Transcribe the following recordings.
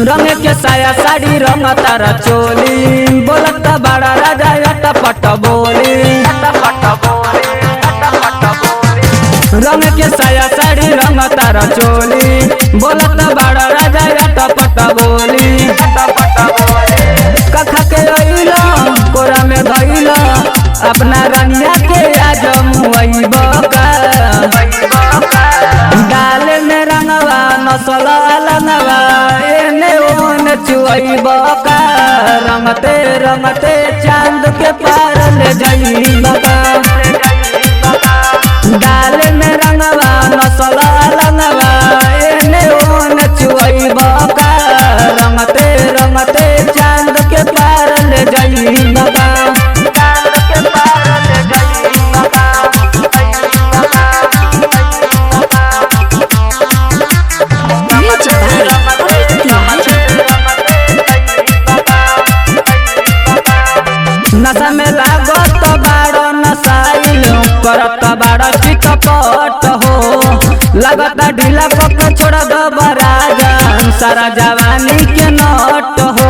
रंग के साया साड़ी रंग तारा चोली बोलत बड़ा राजा अटपट बोली। रंग के साया साड़ी रंग तारा चोली बोलत बड़ा राजा अटपट बोली। कखा के अइला कोरा में धइला अपना रनिया के आज मुइबा डाले में रंगवा नसला लंगवा एने ओने चुइबा रंगते रंगते चांद के पार ले जाइबा। डाले में रंगवा नसला लंगवा एने ओने चुइबा रंगते रंगते चांद के पार ले जाइबा। नशा में लागत बाड़ो नसाइल करत बाड़ो चितपट हो लगत ढीला पक छोड़ दो बराजा सारा जवानी के नट हो।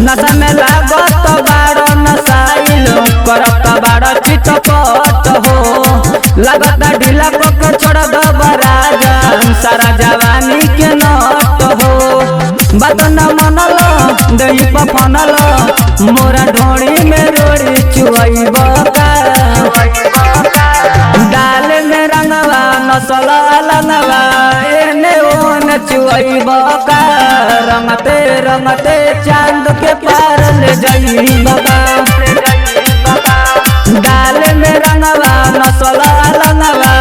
नशा में लागत बाड़ो नसाइल करत बाड़ो चितपट हो लगत ढीला पक छोड़ दो बराजा सारा जवानी के नट हो। बात न मनल दही पफनल मोरा ढोड़ी में रोड़ी चुइबा डाले में रंगवा नसला लंगवा एने ओने चुइबा रंगते रंगते चांद के पार ले जाइबा। डाले में रंगवा नसला लंगवा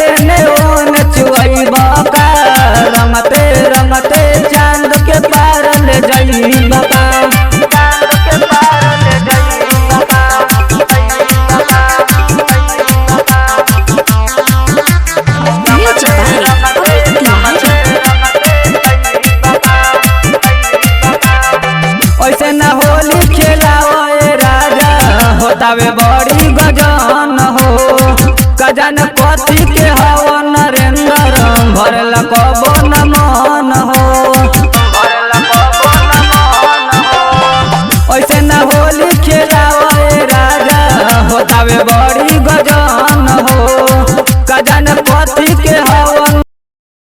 एने ओने चुइबा रंगते रंगते चांद के पार ले जाइबा। ऐसे न होली खेलाओ राजा होतावे बड़ी गजन हो कजन कथी के हवा नरेंद्र भरल कबो न मन हो। ऐसे न होली खेलाओ राजा होतावे बड़ी गजन